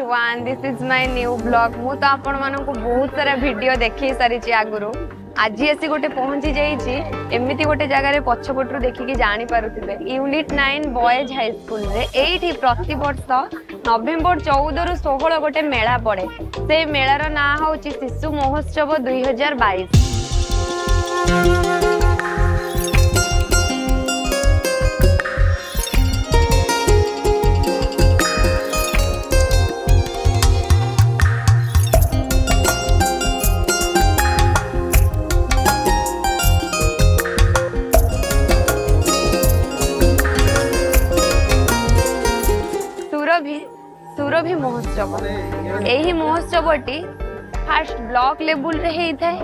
Everyone, this is my new blog. मु तो आपण मानन को बहुत सारा वीडियो देखि सारी आगुरु आज आसी गोटे पहुंची जाइए एमती गोटे जगह पछपटू देखिकी जानी पारुथिबे यूनिट 9 बॉयज हाई स्कूल रे एठी प्रति वर्ष नवेम्बर 14 रु 16 गोटे मेला पड़े। से मेलार ना होची शिशु महोत्सव 2022। सुरभि महोत्सव यही महोत्सवटी फास्ट ब्लॉक लेवल रे हेई थाए,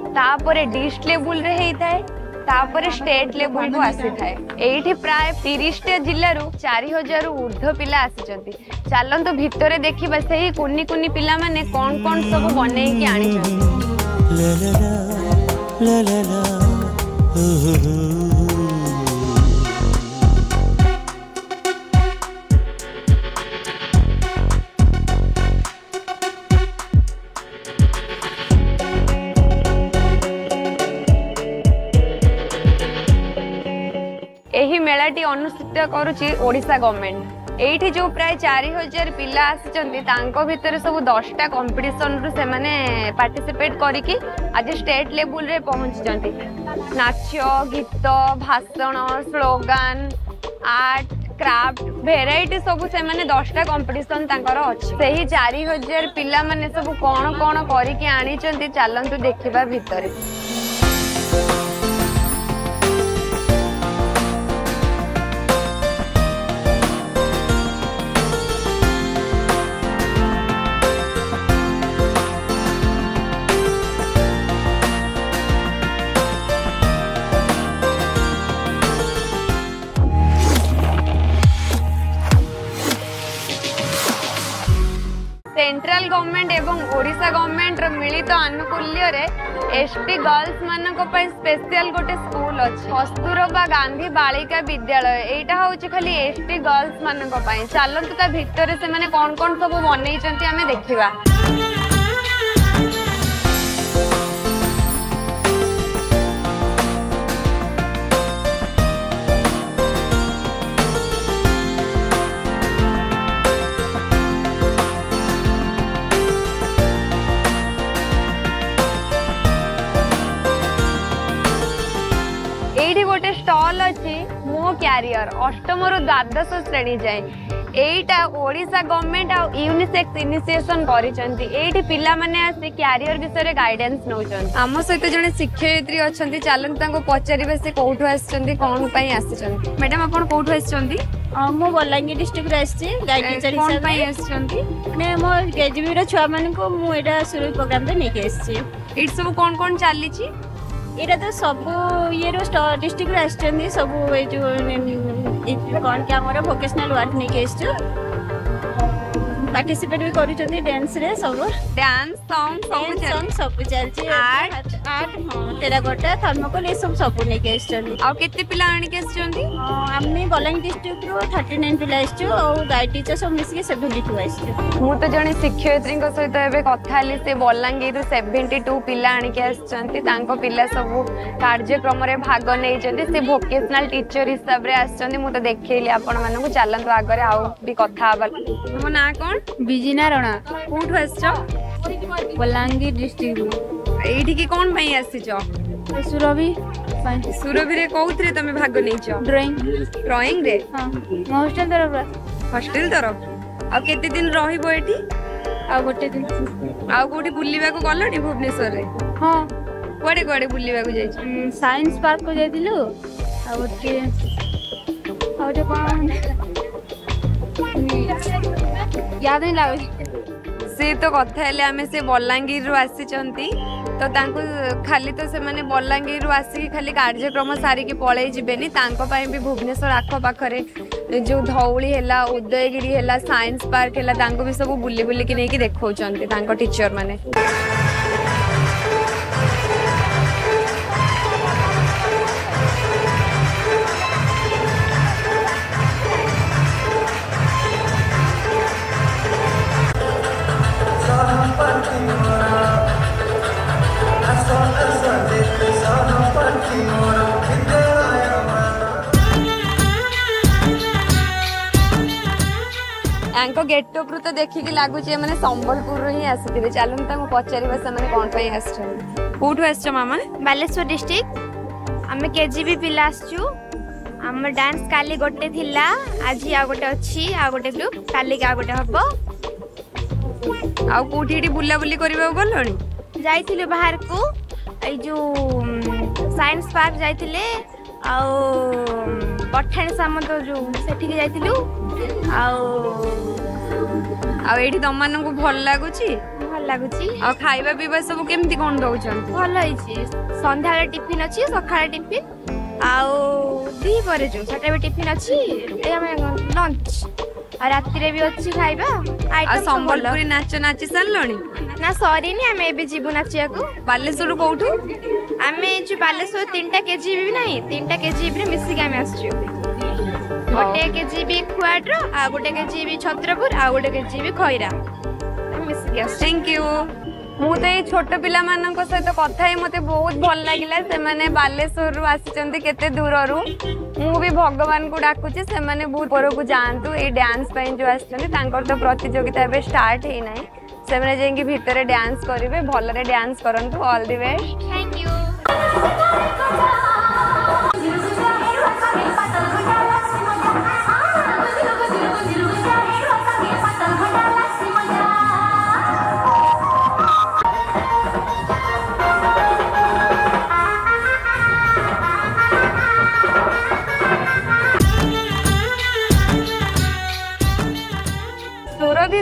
तापरे डिस्ट्रिक्ट लेवल रे हेई थाए, तापरे स्टेट लेवल को आसी थाए। एठी प्राय 30 जिल्ला रु 4000 ऊर्ध्व पिला आसीचंती। चलंतु भितरे देखिबा सेही कुनी कुनी पिला माने कोन कोन सब बनै कि आनी एही मेलाटी अनुष्ठित करुची ओडिशा गवर्नमेंट। एठी जो प्राय 4000 पिला आसीचंती तांको भितर सब 10टा कंपटीशन रु से माने पार्टिसिपेट करिकी आज स्टेट लेवल रे पहुंचचंती। नाच गीत भाषण स्लोगान आर्ट क्राफ्ट वेराइटी सब से माने 10टा कंपटीशन तांकर अछि। सेही 4000 पिला माने सब कोन कोन करिकी आनीचंती चलंतु देखिबा भितरे। सेंट्रल गवर्नमेंट एवं ओडिशा गवर्नमेंट रो मिलित अनुकूल्य रे एसटी गर्ल्स मानक पई स्पेशल गोटे स्कूल अछि कस्तूरबा गांधी बालिका विद्यालय। एटा होछि खाली एसटी गर्ल्स मानक पई। चलंतु ता भितरे से माने कोन कोन सब बनै चंती हमें देखिबा। गोटे स्टॉल अच्छी मो कैरियर अष्टम रु द्वादश श्रेणी जाए। एटा ओडिशा गवर्नमेंट आ यूनिसेक्स इनिशिएशन करिसंती। एठी पिला माने आसी कैरियर विषय रे गाइडेंस नउचन। आम सहित जने शिक्षयित्री अछंती। चलन तांको पचारिबे से कोठु आछंती कोन पई आछंती। मैडम आपण कोठु आछंती? मो बलांगी डिस्ट्रिक्ट रे आछी गाइड टीचर कोन पई आछंती? ने मो केजीबी रो छुआ माने को मु एटा सुरु प्रोग्राम रे नेके आछी। इट सब कोन कोन चाली छी? एटा तो सब ये डिस्ट्रिक्ट आसचंदी सब ए जो कौन क्या हमारा वोकेशनल वर्क नहीं केस पार्टिसिपेट भी करूचंदी डांस रे सब डांस सॉन्ग सब चलची आर्ट हां टेराकोटा थर्मोकोल ये सब नहीं केस चंदी। आ केते पिला आनी केस चंदी? हमने बलांगी डिस्ट्रिक्ट रो 39 पिला आछो और गाइड टीचर सब मिस के 72 आछो। मु तो जने शिक्षयित्री को सहित एबे कथा हली से बलांगी रो 72 पिला आनी के आछंती। तांको पिला सब कार्यक्रम रे भाग नै जंती। से वोकेशनल टीचर हिसाब रे आछंती। मु तो देखैली आपण मानन को चलंतु आगरे आउ भी कथा आबा। मो ना कोन बिजिना रणा कोठु आछो? बलांगी डिस्ट्रिक्ट। एठी की कोन पई आसीचो? सुरभि सुरभि रे कोउथरे तमे भाग नैचो? ड्राइंग रे। हां हॉस्टल तरफ आ केते दिन रहिबो एठी? आ गोटे दिन आ कोठी बुलिबा को गलनी भुवनेश्वर रे? हां कोडे कोडे बुलिबा को जाई? साइंस पार्क को जाइदिलु आ गोटे कोन याद नहीं लागो। से तो कथा हेले आमे से बलांगीर रु आसीचंती तो तांको खाली तो से माने बलांगीर रु आसी खाली कार्यक्रम सारी के पळै जिबेनी। तांको पई भी भुवनेश्वर आखो पाखरे जो धौली हेला उदयगिरी हेला साइंस पार्क हेला तांको भी सब बुली बुली के नै कि देखौचंती तांको टीचर माने। तांको गेटअप रु तो देखिक लगुच मैंने संबलपुर ही आसी चलते पचार से कौन कौटू आस मामा बालेश्वर डिस्ट्रिक्ट आम केजीबी पिला आसचु आम डांस काली गोटे थिला आज आ गोटे अच्छी आ गोटे ग्रुप काली आ गोटे हबो आउ कोठी बुलाबुली करबा गलणी जाइथिलु बाहर को ए जो साइंस पार्क जाइथिले आउ पठाणी सामंत जो सेठी के जाइथिलु आउ एठी तम मानन को भल लागुची भल लागुची आ खाइबा पीबा सब केमती कोन दउछन भल होइची संध्या रे टिफिन अछि सखाळे टिफिन आउ दी परे जो सटा भी टिफिन अछि ए हम लंच आ राति रे भी अछि खाइबा आ संबलपुरी नाच नाची सरलणी ना सॉरी नहीं हमें भी जीवु नाचिया को बालेश्वर कोठू हमें जो बालेश्वर 3टा केजी भी नहीं 3टा केजी भी मिसी के हम आछियो गोटे केजी भी खुआड्रो आ गोटे केजी भी छत्रपुर आ गोटे केजी भी खैरा हम मिसी के थैंक यू मु तो ये छोट पिला मानन को सहित कथा ही मते बहुत भल लागिला से माने बालेश्वर रु आसीचंती केते दूर रु मु भी भगवान को डाकुची से माने बहुत पर को जानतु ए डांस पई जो आछंती तांकर तो प्रतियोगिता बे स्टार्ट हे नाही से माने जेंगी भीतर डांस करिवे भल रे डांस करंतु all the best thank you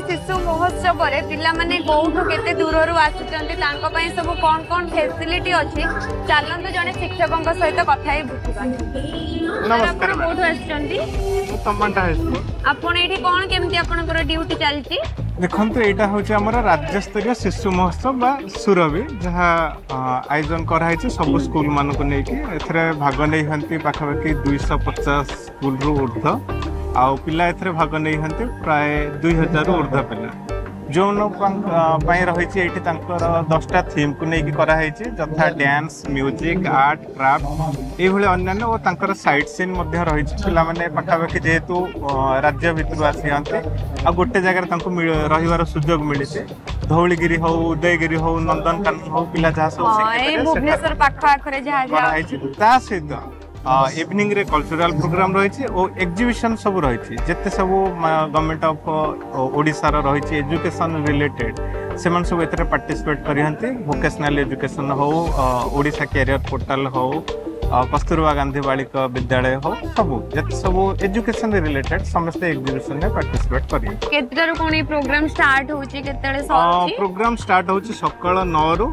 शिशु महोत्सव रे पिला माने कोठो केते दूर रु आसीचंती तांको पई सब कोन कोन फैसिलिटी अछि चलंतु जने शिक्षकन को सहित कथा ही बुझिबा नमस्कार कोठो आसीचंती तमंटा है आपण एठी कोन केमती आपनकर ड्यूटी चलची देखंतु एटा होचे हमर राज्य स्तरीय शिशु महोत्सव बा सुरभि जहा आयोजन कराई छै सब स्कूल मान को नै कि एथरे भाग नै हंती पाखापाखि 250 स्कूल रु ऊर्ध्व आउ पिला एथरे भाग नै हंती प्राय 2000 रु ऊर्ध्व पिला जो पाई रही है 10टा थीम को लेकिन कराई जथा डांस म्यूजिक आर्ट क्राफ्ट ये अन्य और साइड सीन रही पे पाखापाखि जेहेतु राज्य भितर आसी आ गोटे जगह रही सुजोग मिली धौलीगिरी हो उदयगिरी हो नंदनकानन हो पिला जहाँ सब सहित इवनिंग रे कल्चरल प्रोग्राम रही और एग्जीबिशन सब रही जिते सब गवर्नमेंट ऑफ ओडिशा रही एजुकेशन रिलेटेड से सब एथरे पार्टिसिपेट करते वोकेशनल एजुकेशन हो ओडिशा कैरियर पोर्टल हो कस्तूरबा गांधी बालिका विद्यालय हो सब एजुकेशन रिलेटेड समस्त एग्जीबिशन में पार्टिसिपेट करिए केतटार कोनी प्रोग्राम स्टार्ट होची केतटे सॉरी प्रोग्राम स्टार्ट होची सकाळ 9 रु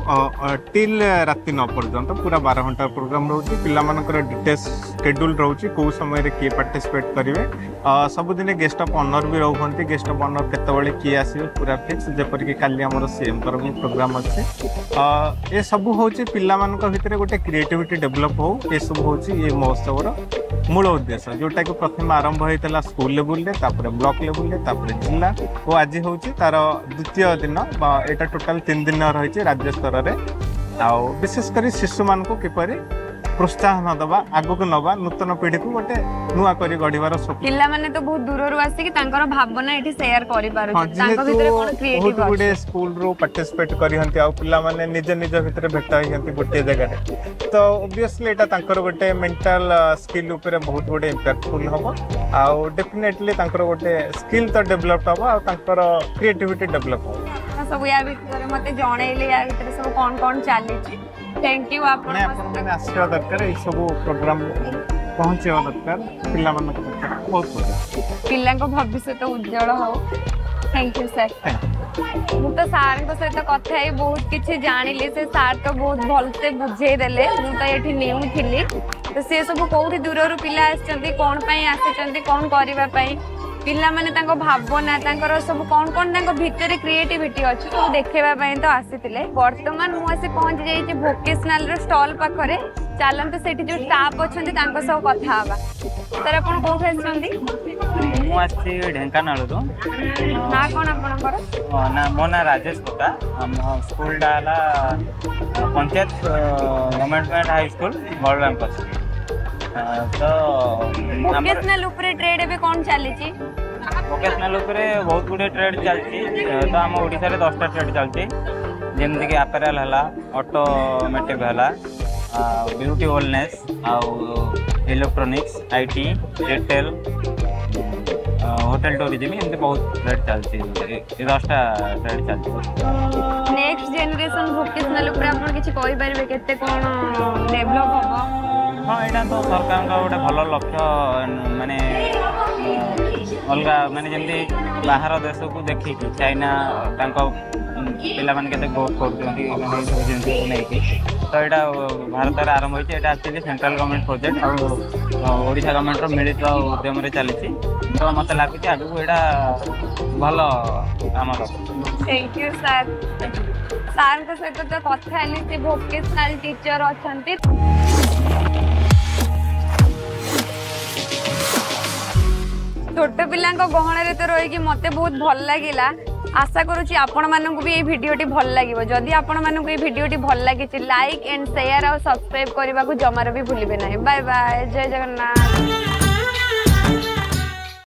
टिल राति 9 पर्यंत पूरा 12 घंटा प्रोग्राम रहउची पिला मानकर डिटेल्स शेड्यूल रहउची को समय रे के पार्टिसिपेट करिवे सब दिन गेस्ट ऑफ ऑनर भी रहउहंती गेस्ट ऑफ ऑनर केतबेले की आसी पूरा फिक्स जेपर कि काली हमर सीएम कर प्रोग्राम अछि ए सब होची पिला मानक भितरे गोटे क्रिएटिविटी डेवलप हो ये सब होची ये महोत्सव मूल उद्देश्य जोटा कि प्रथम आरंभ होता स्कूल लेवल ब्लॉक लेवल जिला और आज हूँ तार द्वितीय दिन यहाँ टोटाल 3 दिन रही राज्य स्तर में विशेषकर शिशु मान किपरि प्रोत्साहन दबा आगक नवा नूतन पीढ़ी को गोटे नुआ करी गढ़िबार पिला माने तो बहुत दूर रु आसी कि तांकर भावना एठी शेयर करि पारो तांको भितर कोन क्रिएटिव बहुत गुडे स्कूल रो पार्टिसिपेट करी हंती आ पिला माने निज निज भितर भेट होई हंती गोटे जगह रे तो ऑब्वियसली एटा तांकर गोटे मेंटल स्किल ऊपर बहुत गोटे इंपैक्टफुल हबो आ डेफिनेटली तांकर गोटे स्किल तो डेवलप हबो आ तांकर क्रिएटिविटी डेवलप हबो सब या भितर मते जणैले या भितर सब कोन चली छी थैंक यू आप आसवा दरकार ये सब प्रोग्राम पहुँचा दरकार पिला बहुत पिला भविष्य तो उज्जवल हो थैंक यू सर मु तो सार सहित कथा ही बहुत किसी जानिली से सार तो बहुत भलसे बुझेदेले मुझे न्यू थी तो सी सब कौटी दूर पिला आसी कौन आसी कौन करने पिला माने तांको भावना तांकर सब कौन कौन तांको भितर क्रिएटिविटी अछि तो देखेबा पई तो आसीतिले वर्तमान मु आसी पहुंच जाई जे वोकेशनल रो स्टॉल पाखरे चालंत सेठी जो स्टाफ अछंती तांको सब कथा हबा सर आपण को फेसंती मु आसी ढेंकानाळ तो ना कोन आपनकर ना मो ना राजेश कोटा हम स्कूल डाला panchayat government high school Balrampur तो वोकेशनल ऊपर ट्रेड भी कौन चली छी वोकेशनल उपरे बहुत गुड़े ट्रेड चलती तो आम ओडिशा रे 10टा ट्रेड चलती जेमती कि अपैरल है ऑटोमेटिक है beauty wellness electronics IT retail hotel tourism एमती बहुत ट्रेड चलती 10टा ट्रेड चलती। नेक्स्ट जेनरेशन भोकेशनल उपरे आपण किछि कहि परिबे केते कोन डेवलप होबो? हाँ यहाँ तो सरकार गोटे भल लक्ष्य माने अलग माने जमी बाहर देश को देखिकी चाइना पिला माने केते ग्रोथ कर तो यहाँ भारत में आरंभ होती है एक्चुअली सेंट्रल गवर्नमेंट प्रोजेक्ट और ओडिशा गवर्नमेंट मिलित उद्यम चली तो मत लगुच आगे यहाँ भल काम। Thank you sir. सर सहित तो कथा से भोकेशनल टीचर अच्छा छोट पिला गहण तो रही मते बहुत भल लगिला। आशा करुँची आपण मानक भी ये भिडियोटी भल लगे जदि आपण मानक ये भिडियोटी भल लगी लाइक एंड शेयर और सब्सक्राइब करने को जमार भी भूलिए ना। बाय बाय, जय जगन्नाथ।